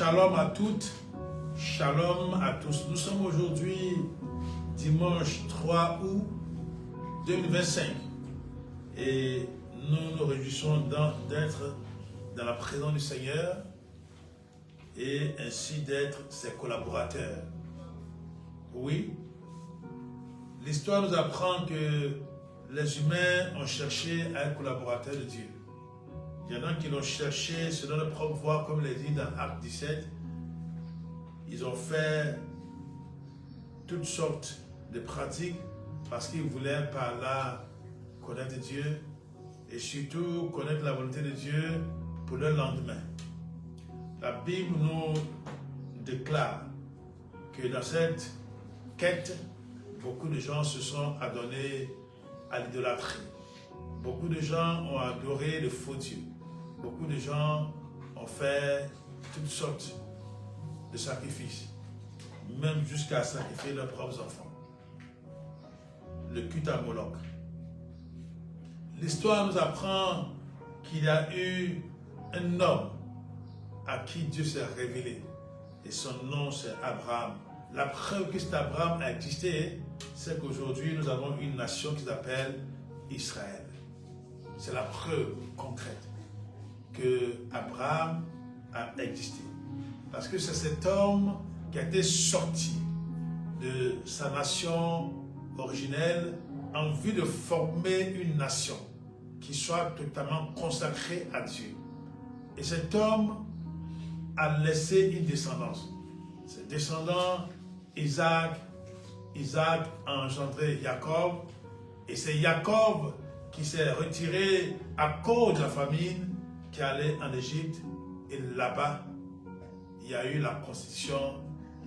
Shalom à toutes, shalom à tous. Nous sommes aujourd'hui dimanche 3 août 2025 et nous nous réjouissons d'être dans la présence du Seigneur et ainsi d'être ses collaborateurs. Oui, l'histoire nous apprend que les humains ont cherché à être collaborateurs de Dieu. Il y en a qui l'ont cherché selon leur propre voie, comme il est dit dans Acte 17. Ils ont fait toutes sortes de pratiques parce qu'ils voulaient par là connaître Dieu et surtout connaître la volonté de Dieu pour le lendemain. La Bible nous déclare que dans cette quête, beaucoup de gens se sont adonnés à l'idolâtrie. Beaucoup de gens ont adoré le faux Dieu. Beaucoup de gens ont fait toutes sortes de sacrifices, même jusqu'à sacrifier leurs propres enfants. Le culte à Moloch. L'histoire nous apprend qu'il y a eu un homme à qui Dieu s'est révélé. Et son nom c'est Abraham. La preuve que cet Abraham a existé, c'est qu'aujourd'hui nous avons une nation qui s'appelle Israël. C'est la preuve concrète que Abraham a existé. Parce que c'est cet homme qui a été sorti de sa nation originelle en vue de former une nation qui soit totalement consacrée à Dieu. Et cet homme a laissé une descendance. Ses descendants, Isaac a engendré Jacob, et c'est Jacob qui s'est retiré à cause de la famine, qui allait en Égypte, et là-bas, il y a eu la constitution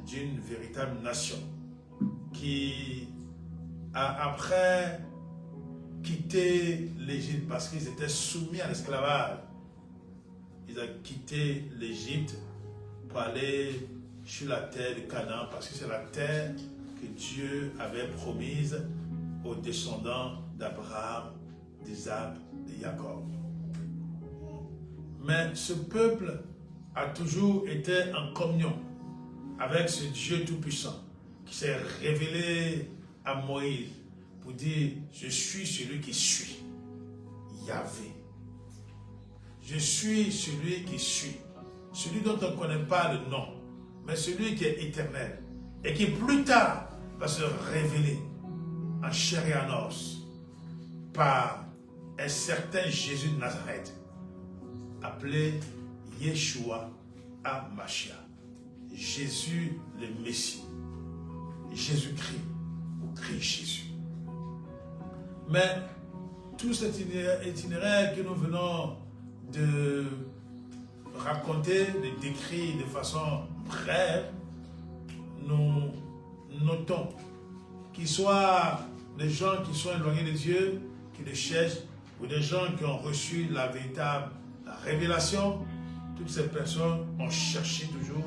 d'une véritable nation qui a après quitté l'Égypte parce qu'ils étaient soumis à l'esclavage. Ils ont quitté l'Égypte pour aller sur la terre de Canaan parce que c'est la terre que Dieu avait promise aux descendants d'Abraham, d'Isaac, de Jacob. Mais ce peuple a toujours été en communion avec ce Dieu tout-puissant qui s'est révélé à Moïse pour dire « Je suis celui qui suis, Yahvé. Je suis celui qui suis, celui dont on ne connaît pas le nom, mais celui qui est éternel et qui plus tard va se révéler en chair et en os par un certain Jésus de Nazareth, appelé Yeshua HaMashiach, Jésus le Messie, Jésus-Christ ou Christ Jésus. Mais tout cet itinéraire que nous venons de raconter, de décrire de façon brève, nous notons qu'il soit des gens qui sont éloignés de Dieu, qui le cherchent, ou des gens qui ont reçu la véritable révélation, toutes ces personnes ont cherché toujours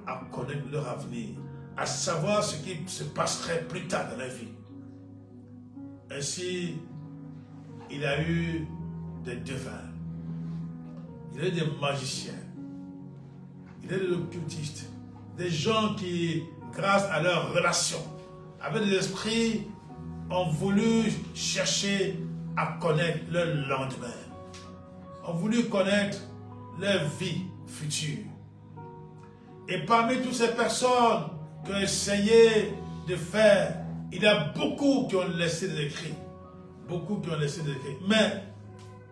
à connaître leur avenir, à savoir ce qui se passerait plus tard dans la vie. Ainsi, il y a eu des devins, il y a eu des magiciens, il y a eu des occultistes, des gens qui, grâce à leur relation avec des esprits, ont voulu chercher à connaître leur lendemain, ont voulu connaître leur vie future. Et parmi toutes ces personnes qui ont essayé de faire, il y a beaucoup qui ont laissé des écrits. Beaucoup qui ont laissé des écrits. Mais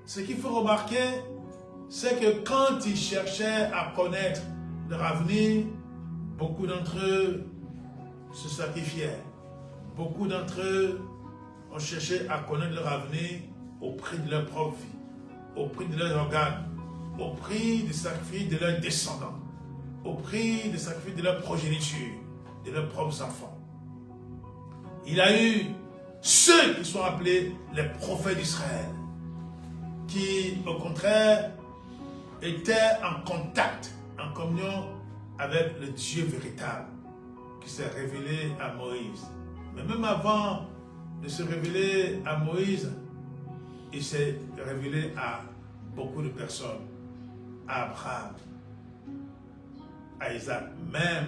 ce qu'il faut remarquer, c'est que quand ils cherchaient à connaître leur avenir, beaucoup d'entre eux se sacrifiaient. Beaucoup d'entre eux ont cherché à connaître leur avenir au prix de leur propre vie, au prix de leurs organes, au prix du sacrifice de leurs descendants, au prix du sacrifice de leur progéniture, de leurs propres enfants. Il y a eu ceux qui sont appelés les prophètes d'Israël, qui au contraire étaient en contact, en communion avec le Dieu véritable, qui s'est révélé à Moïse. Mais même avant de se révéler à Moïse, il s'est révélé à beaucoup de personnes, à Abraham, à Isaac, même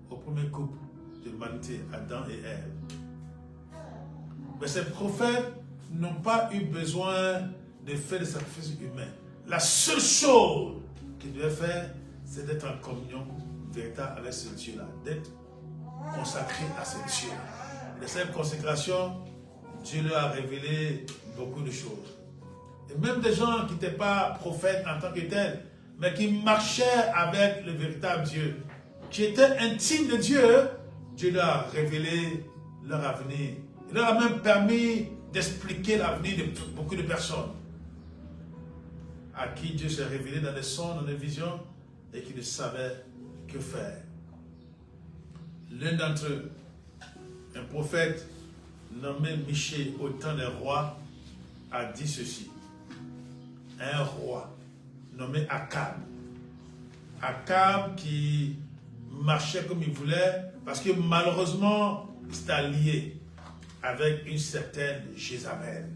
au premier couple de l'humanité, Adam et Ève. Mais ces prophètes n'ont pas eu besoin de faire des sacrifices humains. La seule chose qu'ils devaient faire, c'est d'être en communion véritable avec ce Dieu-là, d'être consacré à ce Dieu-là. Et de cette consécration, Dieu leur a révélé beaucoup de choses. Et même des gens qui n'étaient pas prophètes en tant que tels, mais qui marchaient avec le véritable Dieu, qui étaient intimes de Dieu, Dieu leur a révélé leur avenir. Il leur a même permis d'expliquer l'avenir de beaucoup de personnes à qui Dieu s'est révélé dans des songes, dans des visions, et qui ne savaient que faire. L'un d'entre eux, un prophète nommé Michée au temps des rois, a dit ceci. Un roi nommé Akab. Akab qui marchait comme il voulait, parce que malheureusement, il s'est allié avec une certaine Jézabel.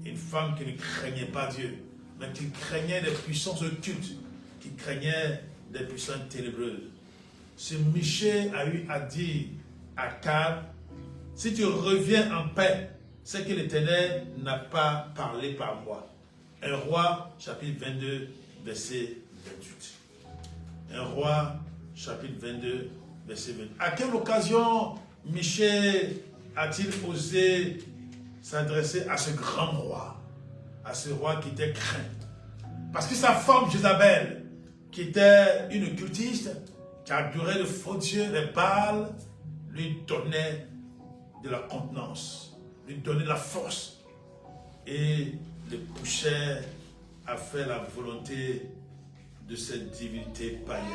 Une femme qui ne craignait pas Dieu, mais qui craignait des puissances occultes, qui craignait des puissances ténébreuses. Ce Michée a eu à dire à Akab, si tu reviens en paix, c'est que l'Éternel n'a pas parlé par moi. Un roi, chapitre 22, verset 28. Un roi, chapitre 22, verset 28. À quelle occasion Michée a-t-il osé s'adresser à ce grand roi, à ce roi qui était craint? Parce que sa femme Jézabel, qui était une occultiste, qui adorait de faux dieux, les Baals, lui donnait de la contenance, lui donnait de la force et le poussait à faire la volonté de cette divinité païenne.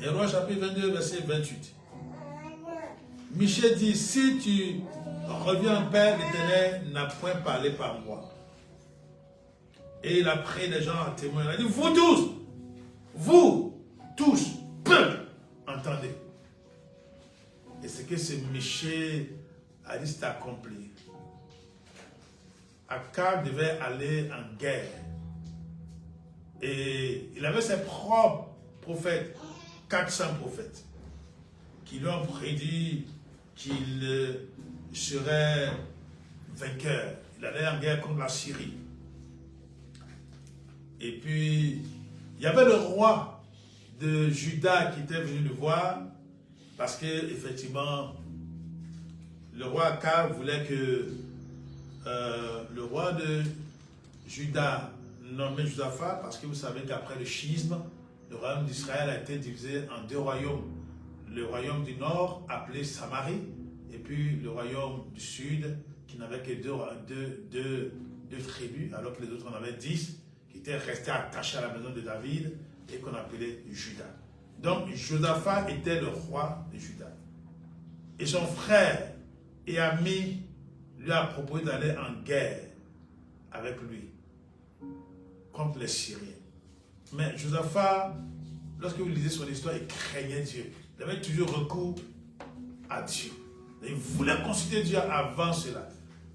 Et roi chapitre 22, verset 28. Michée dit, si tu reviens en paix, l'Éternel n'a point parlé par moi. Et il a pris les gens à témoin. Il a dit, vous tous, peuple, entendez. Et ce que ce Michée a dit, c'est accompli. Akab devait aller en guerre. Et il avait ses propres prophètes, 400 prophètes, qui lui ont prédit qu'il serait vainqueur. Il allait en guerre contre la Syrie. Et puis, il y avait le roi de Juda qui était venu le voir, parce que effectivement, le roi Akab voulait que le roi de Juda, nommé Josaphat, parce que vous savez qu'après le schisme, le royaume d'Israël a été divisé en deux royaumes. Le royaume du nord, appelé Samarie, et puis le royaume du sud, qui n'avait que deux tribus, alors que les autres en avaient 10, qui étaient restés attachés à la maison de David, et qu'on appelait Juda. Donc Josaphat était le roi de Juda. Et son frère et ami lui a proposé d'aller en guerre avec lui contre les Syriens. Mais Josaphat, lorsque vous lisez son histoire, il craignait Dieu. Il avait toujours recours à Dieu. Il voulait consulter Dieu avant cela.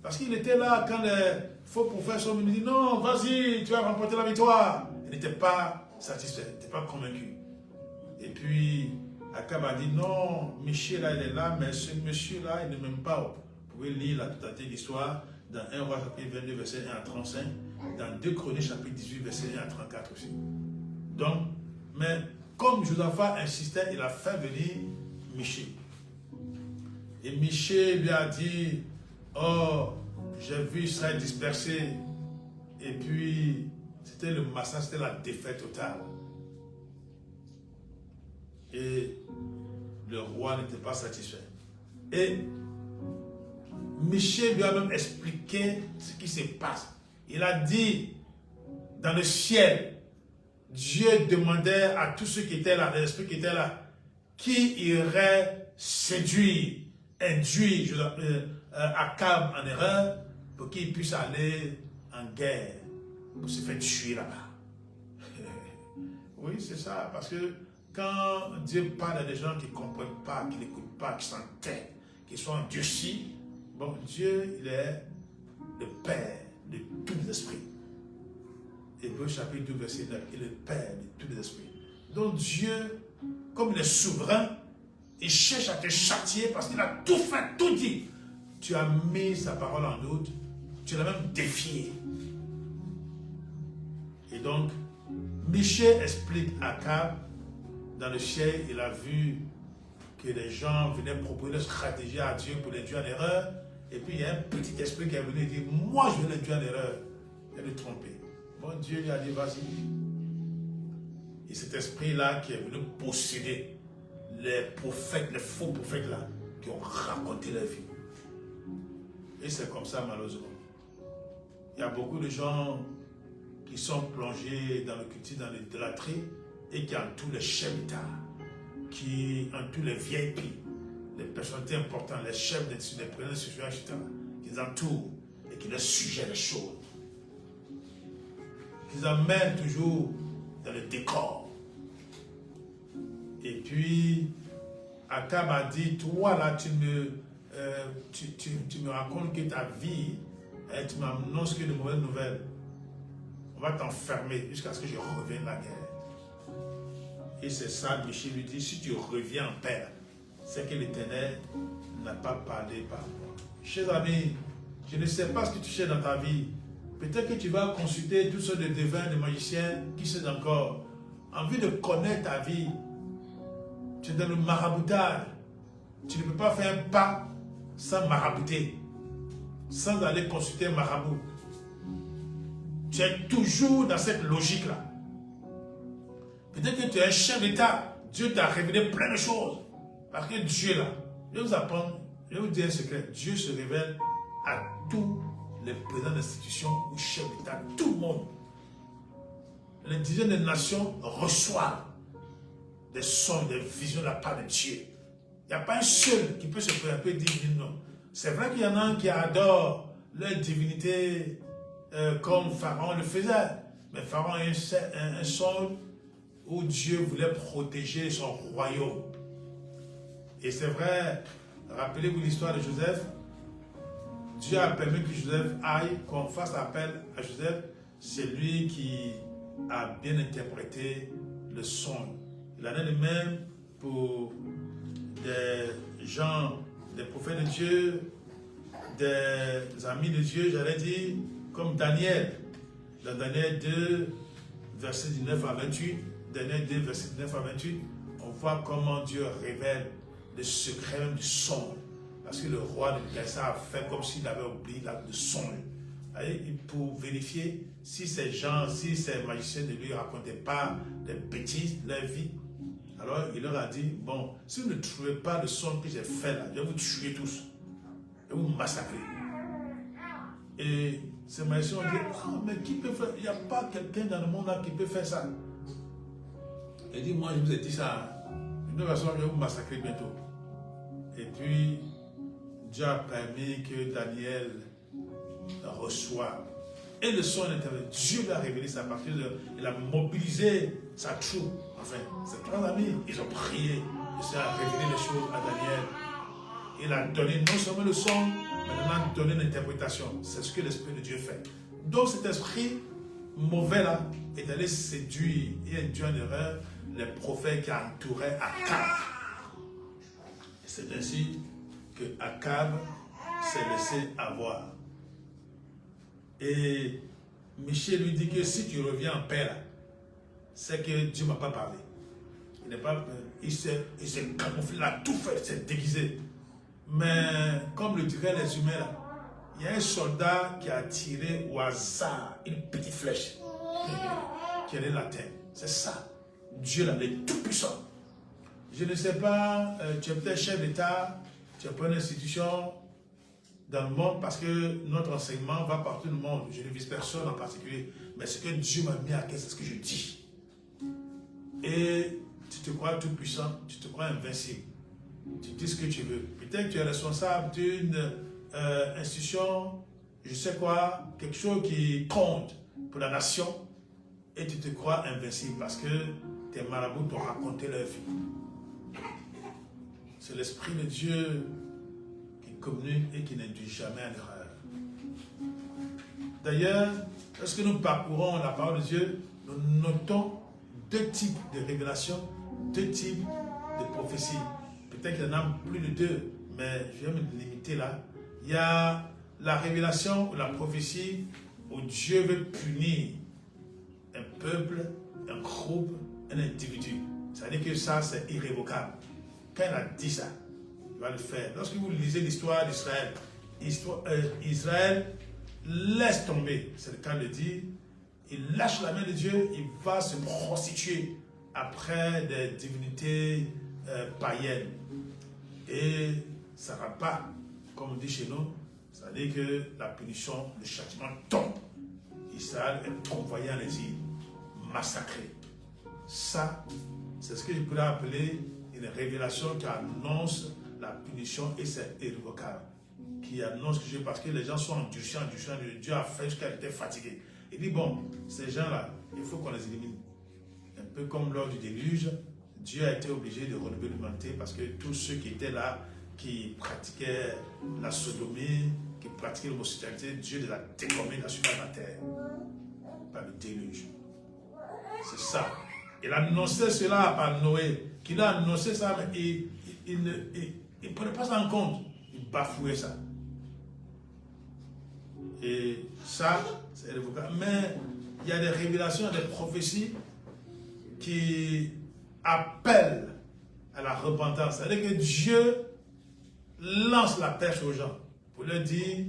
Parce qu'il était là quand les faux prophètes sont venus dire non, vas-y, tu vas remporter la victoire. Il n'était pas satisfait, il n'était pas convaincu. Et puis, Akab a dit non, Michée là, il est là, mais ce monsieur-là, il ne m'aime pas. Vous pouvez lire la totalité de l'histoire dans 1 roi chapitre 22, verset 1 à 35, dans 2 Chroniques chapitre 18, verset 1 à 34 aussi. Donc, mais comme Josaphat insistait, il a fait venir Michée. Et Michée lui a dit, oh, j'ai vu Israël dispersé. Et puis, c'était le massacre, c'était la défaite totale. Et le roi n'était pas satisfait. Et Michée lui a même expliqué ce qui se passe. Il a dit, dans le ciel, Dieu demandait à tous ceux qui étaient là, les esprits qui étaient là, qui irait séduire, induire Akab en erreur pour qu'il puisse aller en guerre, pour se faire tuer là-bas. Oui, c'est ça, parce que quand Dieu parle à des gens qui ne comprennent pas, qui n'écoutent pas, qui s'entêtent, qui sont endurcis, bon, Dieu, il est le Père de tous les esprits. Hébreux chapitre 12, verset 9, il est le Père de tous les esprits. Donc Dieu, comme il est souverain, il cherche à te châtier parce qu'il a tout fait, tout dit. Tu as mis sa parole en doute, tu l'as même défié. Et donc, Michée explique à Akab, dans le ciel, il a vu que les gens venaient proposer une stratégie à Dieu pour les induire en erreur. Et puis il y a un petit esprit qui est venu dire, moi je vais l'induire en erreur et le tromper. Bon, Dieu lui a dit, vas-y. Et cet esprit-là qui est venu posséder les prophètes, les faux prophètes là, qui ont raconté leur vie. Et c'est comme ça malheureusement. Il y a beaucoup de gens qui sont plongés dans le culte, dans l'idolâtrie et qui entourent les chefs d'État, qui entourent les VIP, les personnalités importantes, les chefs des présidents de sociétés, etc., qui les entourent et qui leur suggèrent les choses. Qu'ils amènent toujours dans le décor. Et puis, Akab a dit, toi là, tu me racontes que ta vie, tu m'annonces que de mauvaises nouvelles. On va t'enfermer jusqu'à ce que je revienne de la guerre. Et c'est ça, Michée lui dit, si tu reviens en paix, c'est que l'Éternel n'a pas parlé par moi. Chers amis, je ne sais pas ce que tu cherches dans ta vie. Peut-être que tu vas consulter toutes sortes de devins, de magiciens, qui sait encore, en vue de connaître ta vie. Tu es dans le maraboutage. Tu ne peux pas faire un pas sans marabouter, sans aller consulter un marabout. Tu es toujours dans cette logique-là. Peut-être que tu es un chef d'État. Dieu t'a révélé plein de choses. Parce que Dieu là, je vais vous apprendre, je vais vous dire un secret. Dieu se révèle à tous les présidents d'institutions ou chefs d'État, tout le monde. Les dirigeants des nations reçoivent des sons, des visions de la part de Dieu. Il n'y a pas un seul qui peut se présenter et dire non. C'est vrai qu'il y en a un qui adore leur divinité comme Pharaon le faisait. Mais Pharaon a un son où Dieu voulait protéger son royaume. Et c'est vrai, rappelez-vous l'histoire de Joseph. Dieu a permis que Joseph aille, qu'on fasse appel à Joseph. C'est lui qui a bien interprété le son. Il en est de même pour des gens, des prophètes de Dieu, des amis de Dieu, j'allais dire, comme Daniel. Dans Daniel 2, verset 19 à 28, Daniel 2, verset 19 à 28, on voit comment Dieu révèle le secret même du son. Parce que le roi de Gaïsa a fait comme s'il avait oublié le son. Pour vérifier si ces gens, si ces magiciens ne lui racontaient pas des bêtises, leur vie. Alors il leur a dit, bon, si vous ne trouvez pas le son que j'ai fait là, je vais vous tuer tous. Je vais vous massacrer. Et ces magiciens ont dit, ah, mais qui peut faire? Il n'y a pas quelqu'un dans le monde là qui peut faire ça. Il dit, moi je vous ai dit ça. De toute façon, je vais vous massacrer bientôt. Et puis, Dieu a permis que Daniel reçoive. Et le son intérieur, Dieu lui a révélé ça à partir de... Il a mobilisé sa troupe. Enfin, ses trois amis, ils ont prié. Et ça a révélé les choses à Daniel. Il a donné non seulement le son, mais il a donné l'interprétation. C'est ce que l'Esprit de Dieu fait. Donc cet esprit mauvais là est allé séduire et induire en erreur les prophètes qui entouraient Akab. Et c'est ainsi que Akab s'est laissé avoir. Et Michée lui dit que si tu reviens en paix là, c'est que Dieu ne m'a pas parlé. Il s'est camouflé, il a tout fait, il s'est déguisé. Mais comme le diraient les humains là, il y a un soldat qui a tiré au hasard une petite flèche qui allait la terre. C'est ça. Dieu là, il est tout puissant. Je ne sais pas, tu es peut-être chef d'État, tu es pas une institution dans le monde parce que notre enseignement va partout dans le monde. Je ne vise personne en particulier. Mais ce que Dieu m'a mis à cœur, c'est ce que je dis. Et tu te crois tout puissant, tu te crois invincible. Tu dis ce que tu veux. Peut-être que tu es responsable d'une institution, je sais quoi, quelque chose qui compte pour la nation. Et tu te crois invincible parce que tes marabouts t'ont raconté leur vie. C'est l'Esprit de Dieu qui communique et qui n'induit jamais en erreur. D'ailleurs, lorsque nous parcourons la parole de Dieu, nous notons deux types de révélations, deux types de prophéties. Peut-être qu'il y en a plus de deux, mais je vais me limiter là. Il y a la révélation ou la prophétie où Dieu veut punir un peuple, un groupe, un individu. C'est-à-dire que ça, c'est irrévocable. Quand il a dit ça, il va le faire. Lorsque vous lisez l'histoire d'Israël, Israël laisse tomber, c'est le cas de dire, il lâche la main de Dieu, il va se prostituer après des divinités païennes. Et ça ne va pas, comme on dit chez nous, c'est-à-dire que la punition, le châtiment tombe. Israël est envoyé en exil, massacré. Ça, c'est ce que je pourrais appeler une révélation qui annonce la punition et c'est irrévocable. Qui annonce que parce que les gens sont endurcis, Dieu a fait jusqu'à être fatigué. Il dit bon, ces gens-là, il faut qu'on les élimine. Un peu comme lors du déluge, Dieu a été obligé de renouveler l'humanité parce que tous ceux qui étaient là, qui pratiquaient la sodomie, qui pratiquaient l'homosexualité, Dieu les a dégommés de la surface de la terre par le déluge. C'est ça. Il annonçait cela par Noé, qu'il a annoncé ça, mais il ne prenait pas ça en compte. Il bafouait ça. Et ça, c'est irrévocable. Mais il y a des révélations, des prophéties qui appellent à la repentance. C'est-à-dire que Dieu lance la pêche aux gens pour leur dire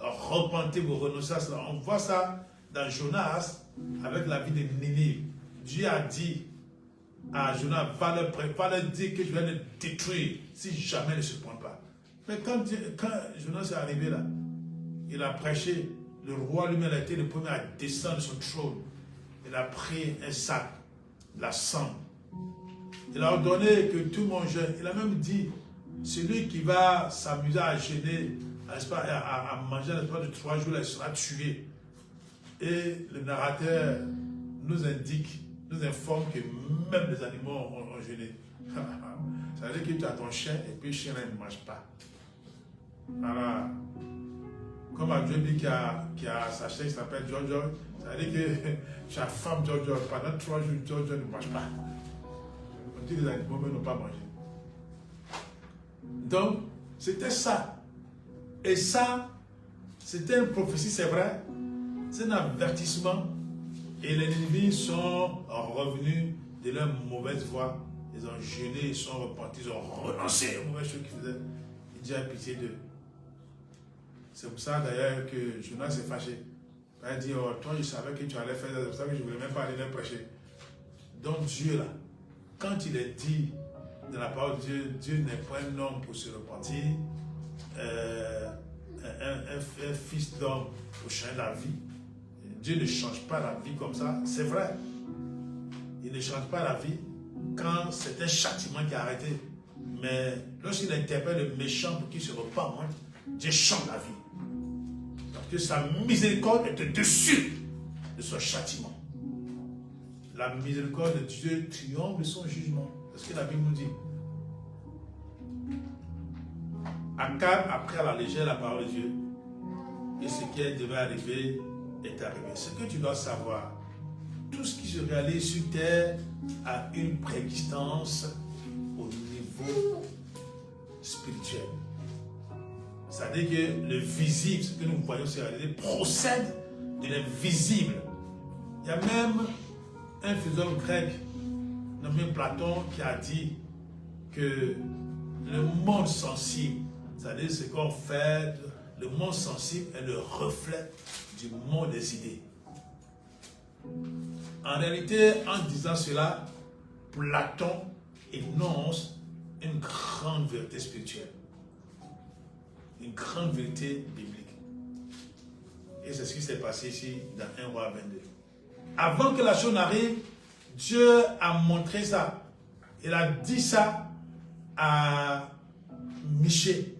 repentez-vous, renoncez à cela. On voit ça dans Jonas avec la vie de Ninive. Dieu a dit à Jonas, va leur dire que je vais le détruire si jamais ils ne se pointent pas. Mais quand Jonas est arrivé là, il a prêché, le roi lui-même a été le premier à descendre de son trône. Il a pris un sac, la cendre. Il a ordonné que tout le monde jeûne. Il a même dit, celui qui va s'amuser à jeûner, à manger l'espace de 3 jours, il sera tué. Et le narrateur nous indique, nous informe que même les animaux ont jeûné. Ça veut dire que tu as ton chien et puis le chien ne mange pas. Voilà. Comme à Joby qui a sa chienne qui s'appelle Jojo, ça veut dire que sa femme Jojo, pendant 3 jours, Jojo ne mange pas. On dit que les animaux n'ont pas mangé. Donc, c'était ça. Et ça, c'était une prophétie, c'est vrai. C'est un avertissement. Et les ennemis sont revenus de leur mauvaise voie. Ils ont jeûné, ils sont repentis, ils ont renoncé aux mauvaises choses qu'ils faisaient. Dieu a pitié d'eux. C'est pour ça d'ailleurs que Jonas s'est fâché. Il a dit, oh, toi je savais que tu allais faire ça, c'est pour ça que je ne voulais même pas aller leur prêcher. Donc Dieu là, quand il est dit dans la parole de Dieu, Dieu n'est pas un homme pour se repentir, un fils d'homme pour changer la vie. Dieu ne change pas la vie comme ça, c'est vrai. Il ne change pas la vie quand c'est un châtiment qui a arrêté. Mais lorsqu'il interpelle le méchant pour qu'il se repente, Dieu change la vie. Parce que sa miséricorde est au-dessus de son châtiment. La miséricorde de Dieu triomphe de son jugement. C'est ce que la Bible nous dit. Akab a pris à la légère la parole de Dieu. Et ce qui devait arriver est arrivé. Ce que tu dois savoir, tout ce qui se réalise sur terre a une préexistence au niveau spirituel. C'est-à-dire que le visible, ce que nous voyons se réaliser, procède de l'invisible. Il y a même un philosophe grec nommé Platon qui a dit que le monde sensible, c'est-à-dire ce qu'on fait, le monde sensible est le reflet du monde des idées. En réalité, en disant cela, Platon énonce une grande vérité spirituelle. Une grande vérité biblique. Et c'est ce qui s'est passé ici dans 1 Roi 22. Avant que la chose n'arrive, Dieu a montré ça. Il a dit ça à Michée.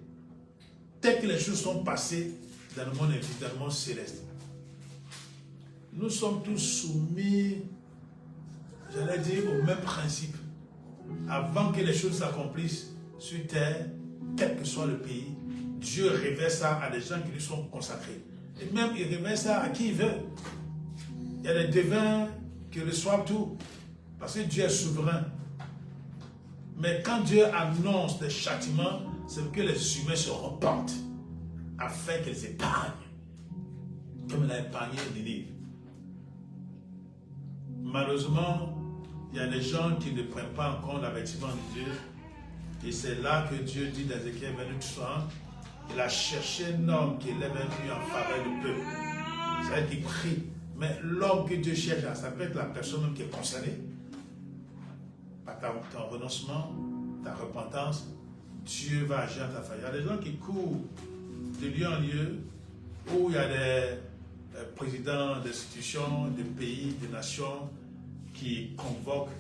Tel que les choses sont passées dans le monde invisible, dans le monde céleste. Nous sommes tous soumis, j'allais dire, au même principe. Avant que les choses s'accomplissent sur terre, quel que soit le pays, Dieu révèle ça à des gens qui lui sont consacrés. Et même, il révèle ça à qui il veut. Il y a des devins qui reçoivent tout. Parce que Dieu est souverain. Mais quand Dieu annonce des châtiments, c'est que les humains se repentent afin qu'ils épargnent, comme il a épargné Ninive. Malheureusement, il y a des gens qui ne prennent pas en compte l'avertissement de Dieu. Et c'est là que Dieu dit dans Ézéchiel 28, il a cherché un homme qui lève un mur en faveur du peuple. C'est-à-dire qu'il prie. Mais l'homme que Dieu cherche, ça peut être la personne même qui est concernée par ton renoncement, ta repentance. Dieu va agir en ta faveur. Il y a des gens qui courent de lieu en lieu où il y a des présidents d'institutions, de pays, de nations qui convoquent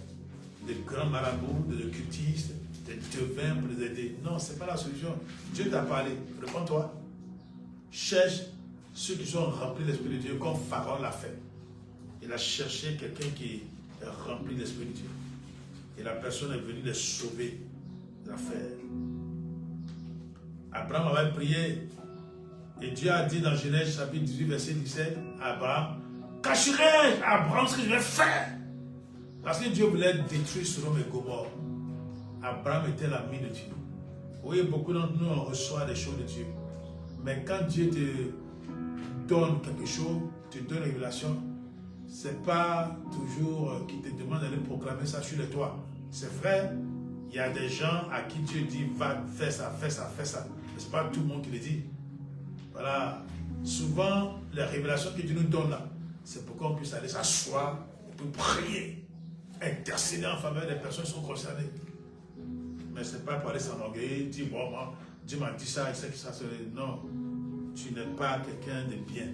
des grands marabouts, des occultistes, des devins pour les aider. Non, ce n'est pas la solution. Dieu t'a parlé. Réponds-toi. Cherche ceux qui sont remplis de l'Esprit de Dieu, comme Pharaon l'a fait. Il a cherché quelqu'un qui est rempli de l'Esprit de Dieu. Et la personne est venue les sauver de l'affaire. Abraham avait prié. Et Dieu a dit dans Genèse chapitre 18, verset 17, à Abraham, cacherai-je à Abraham ce que je vais faire? Parce que Dieu voulait détruire Sodome et Gomorrhe. Abraham était l'ami de Dieu. Oui, beaucoup d'entre nous, on reçoit des choses de Dieu. Mais quand Dieu te donne quelque chose, te donne une révélation, ce n'est pas toujours qu'il te demande d'aller proclamer ça sur le toit. C'est vrai, il y a des gens à qui Dieu dit, va, fais ça, fais ça, fais ça. Mais ce n'est pas tout le monde qui le dit. Voilà. Souvent, les révélations que Dieu nous donne là, c'est pour qu'on puisse aller s'asseoir et puis prier, intercéder en faveur des personnes qui sont concernées. Mais ce n'est pas pour aller s'enorgueillir, dire, bon, moi, Dieu m'a dit ça, il sait que ça serait. Non, tu n'es pas quelqu'un de bien.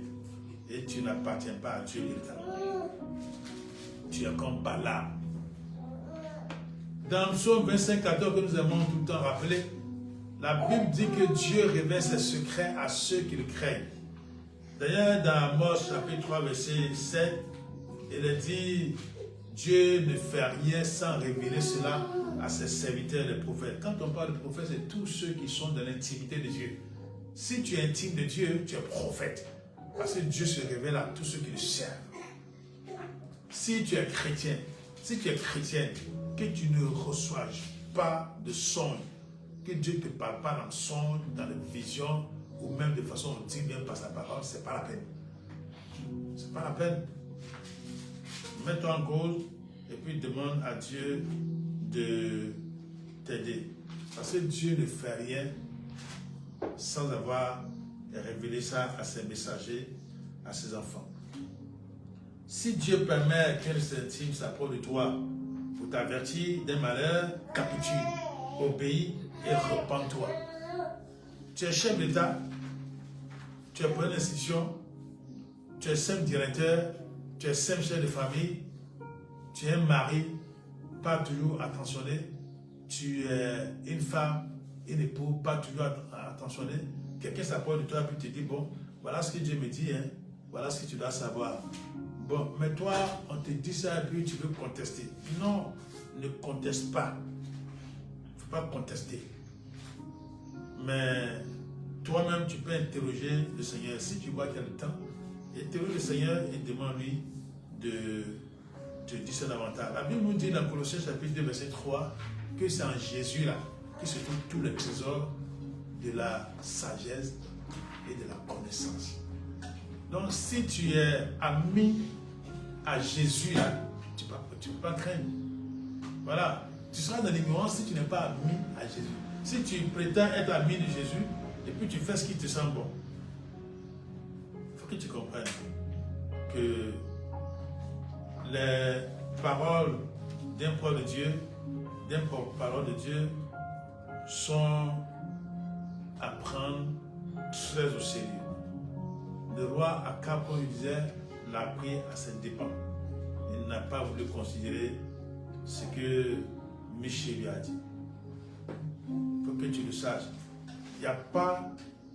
Et tu n'appartiens pas à Dieu véritablement. Tu es comme Balaam. Dans Psaume 25, 14, que nous aimons tout le temps rappeler, la Bible dit que Dieu révèle ses secrets à ceux qui le craignent. D'ailleurs, dans Amos chapitre 3, verset 7, il est dit, Dieu ne fait rien sans révéler cela à ses serviteurs, les prophètes. Quand on parle de prophètes, c'est tous ceux qui sont dans l'intimité de Dieu. Si tu es intime de Dieu, tu es prophète. Parce que Dieu se révèle à tous ceux qui le servent. Si tu es chrétien, si tu es chrétienne, que tu ne reçois pas de songe, que Dieu ne te parle pas dans le songe, dans les visions, ou même de façon digne par sa parole, ce n'est pas la peine. Ce n'est pas la peine. Mets-toi en cause et puis demande à Dieu de t'aider. Parce que Dieu ne fait rien sans avoir révélé ça à ses messagers, à ses enfants. Si Dieu permet qu'elle s'intime s'approche de toi pour t'avertir d'un malheur, capitule, obéis et repens-toi. Tu es chef d'État, tu es président d'institution, tu es simple directeur, tu es simple chef de famille, tu es un mari, pas toujours attentionné, tu es une femme, une épouse, pas toujours attentionné. Quelqu'un s'approche de toi et te dit, bon, voilà ce que Dieu me dit, hein, voilà ce que tu dois savoir. Bon, mais toi, on te dit ça et puis tu veux contester. Non, ne conteste pas. Il ne faut pas contester. Mais toi-même, tu peux interroger le Seigneur. Si tu vois qu'il y a le temps, interroge le Seigneur et demande-lui de te dire ça davantage. La Bible nous dit dans Colossiens chapitre 2, verset 3, que c'est en Jésus là qui se trouvent tous les trésors de la sagesse et de la connaissance. Donc si tu es ami à Jésus là, tu ne peux pas craindre. Voilà. Tu seras dans l'ignorance si tu n'es pas ami à Jésus. Si tu prétends être ami de Jésus et puis tu fais ce qui te semble bon, il faut que tu comprennes que les paroles d'un prophète de Dieu, d'un porte-parole de Dieu sont à prendre très au sérieux. Le roi Akab, comme il disait, l'a pris à ses dépens. Il n'a pas voulu considérer ce que Michel lui a dit. Il faut que tu le saches. Il n'y a pas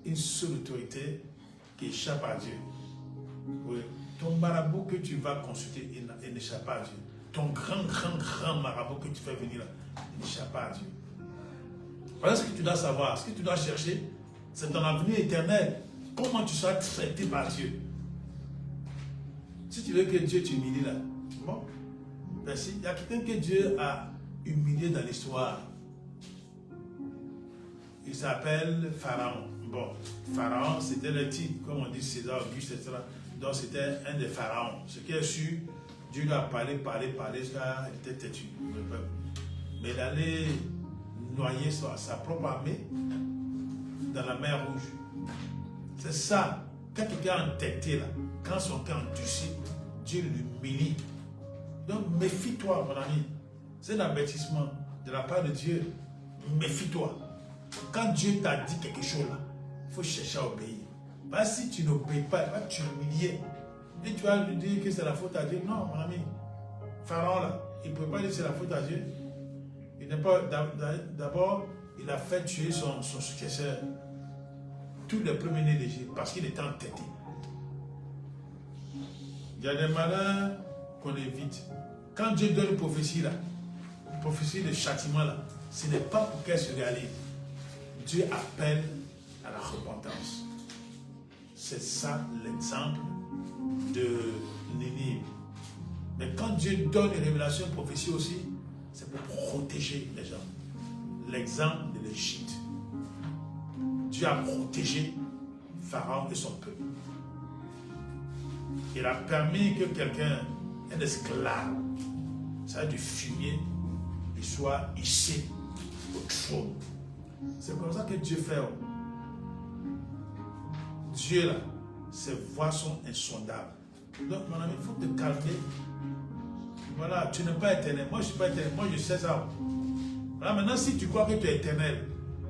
une seule autorité qui échappe à Dieu. Oui. Ton marabout que tu vas consulter, il n'échappe pas à Dieu. Ton grand marabout que tu fais venir là, il n'échappe pas à Dieu. Voilà ce que tu dois savoir, ce que tu dois chercher, c'est ton avenir éternel. Comment tu seras traité par Dieu. Si tu veux que Dieu t'humilie là, bon, Merci. Il y a quelqu'un que Dieu a humilié dans l'histoire. Il s'appelle Pharaon. Bon, Pharaon, c'était le titre, comme on dit César, Auguste, etc. Donc c'était un des pharaons. Ce qui est sûr, Dieu lui a parlé, jusqu'à il était têtu, le peuple. Mais il allait noyer sa propre armée dans la mer Rouge. C'est ça. Quand quelqu'un est entêté là, quand son cœur est endurci, Dieu l'humilie. Donc méfie-toi, mon ami. C'est un avertissement de la part de Dieu. Méfie-toi. Quand Dieu t'a dit quelque chose là, il faut chercher à obéir. Parce que si tu n'obéis pas, il va t'humilier. Et tu vas lui dire que c'est la faute à Dieu. Non, mon ami. Pharaon là, il ne peut pas dire que c'est la faute à Dieu. Il n'est pas. D'abord, il a fait tuer son successeur. Tous les premiers-nés d'Égypte, parce qu'il était entêté. Il y a des malins qu'on évite. Quand Dieu donne une prophétie là, une prophétie de châtiment là, ce n'est pas pour qu'elle se réalise. Dieu appelle à la repentance. C'est ça l'exemple de Ninive. Mais quand Dieu donne une révélation, une prophétie aussi, c'est pour protéger les gens. L'exemple de l'Égypte. Dieu a protégé Pharaon et son peuple. Il a permis que quelqu'un, un esclave, ça du fumier, il soit hissé au trône. C'est comme ça que Dieu fait. Dieu là, ses voies sont insondables. Donc mon ami, il faut te calmer. Voilà, tu n'es pas éternel. Moi je ne suis pas éternel. Moi je sais ça. Voilà, maintenant si tu crois que tu es éternel,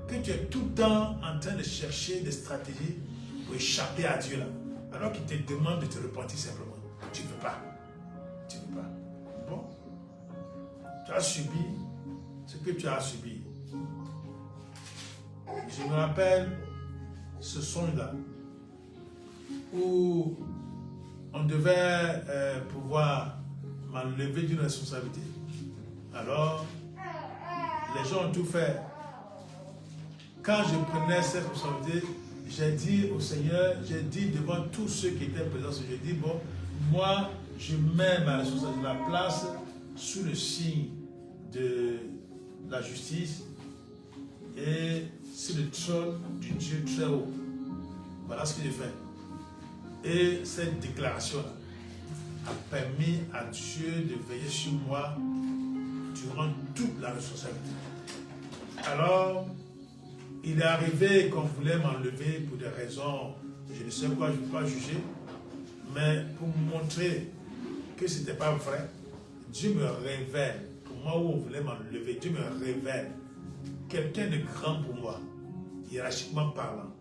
que tu es tout le temps en train de chercher des stratégies pour échapper à Dieu là, alors qu'il te demande de te repentir simplement. Tu ne veux pas. Tu ne veux pas. Bon. Tu as subi ce que tu as subi. Je me rappelle ce songe-là où on devait pouvoir m'enlever d'une responsabilité. Alors, les gens ont tout fait. Quand je prenais cette responsabilité, j'ai dit au Seigneur, j'ai dit devant tous ceux qui étaient présents, j'ai dit, bon, moi, je mets ma responsabilité, la place sous le signe de la justice et sur le trône du Dieu très haut. Voilà ce que j'ai fait. Et cette déclaration-là a permis à Dieu de veiller sur moi durant toute la responsabilité. Alors, il est arrivé qu'on voulait m'enlever pour des raisons, je ne sais quoi, je ne veux pas juger, mais pour me montrer que ce n'était pas vrai, Dieu me révèle, pour moi où on voulait m'enlever, Dieu me révèle quelqu'un de grand pour moi, hiérarchiquement parlant.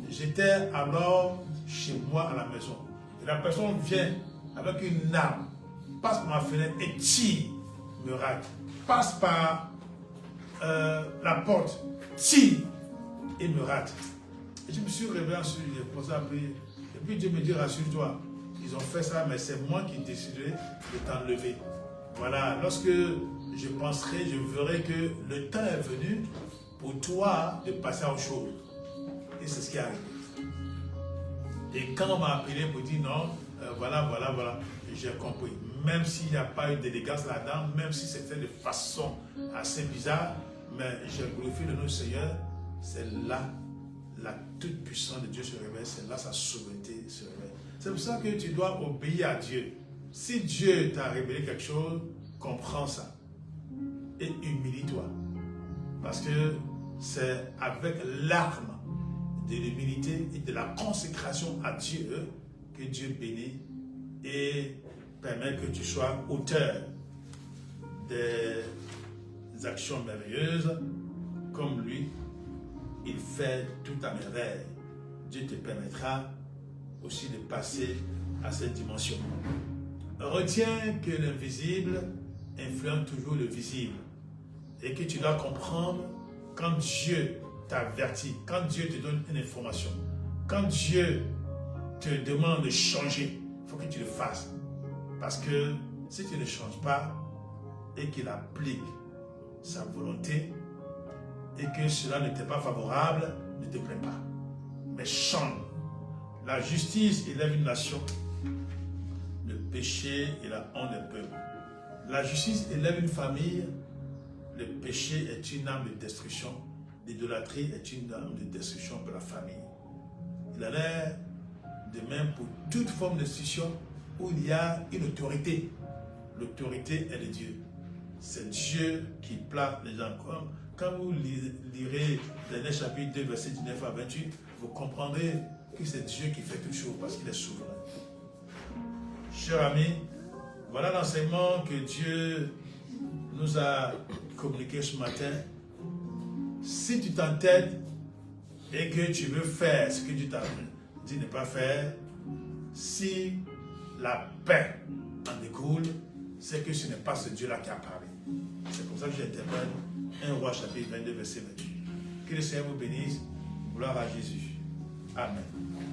J'étais alors chez moi à la maison. Et la personne vient avec une arme, passe par ma fenêtre et tire, me rate. Passe par la porte, tire et me rate. Et je me suis réveillé ensuite, j'ai commencé à prier. Et puis Dieu me dit, rassure-toi, ils ont fait ça, mais c'est moi qui déciderai de t'enlever. Voilà, lorsque je penserai, je verrai que le temps est venu pour toi de passer à autre chose. Et c'est ce qui est arrivé. Et quand on m'a appelé pour dire non, voilà, j'ai compris. Même s'il n'y a pas eu d'élégance là-dedans, même si c'était de façon assez bizarre, mais j'ai glorifié le nom du Seigneur, c'est là la toute puissance de Dieu se révèle, c'est là sa souveraineté se révèle. C'est pour ça que tu dois obéir à Dieu. Si Dieu t'a révélé quelque chose, comprends ça et humilie-toi. Parce que c'est avec l'arme de l'humilité et de la consécration à Dieu que Dieu bénit et permet que tu sois auteur des actions merveilleuses comme lui. Il fait tout à merveille. Dieu te permettra aussi de passer à cette dimension. Retiens que l'invisible influence toujours le visible et que tu dois comprendre quand Dieu t'avertit, quand Dieu te donne une information, quand Dieu te demande de changer, il faut que tu le fasses. Parce que si tu ne changes pas et qu'il applique sa volonté et que cela ne t'est pas favorable, ne te plaît pas. Mais change. La justice élève une nation. Le péché et la honte des peuples. La justice élève une famille, le péché est une arme de destruction, l'idolâtrie est une arme de destruction pour la famille. Il en est de même pour toute forme d'institution où il y a une autorité. L'autorité est de Dieu. C'est Dieu qui place les gens. Quand vous lirez Daniel chapitre 2, verset 19 à 28, vous comprendrez que c'est Dieu qui fait toutes choses parce qu'il est souverain. Chers amis, voilà l'enseignement que Dieu nous a communiqué ce matin. Si tu t'entêtes et que tu veux faire ce que Dieu t'a dit ne pas faire, si la paix en découle, c'est que ce n'est pas ce Dieu-là qui a parlé. C'est pour ça que j'interprète 1 Roi chapitre 22, verset 28. Que le Seigneur vous bénisse. Gloire à Jésus. Amen.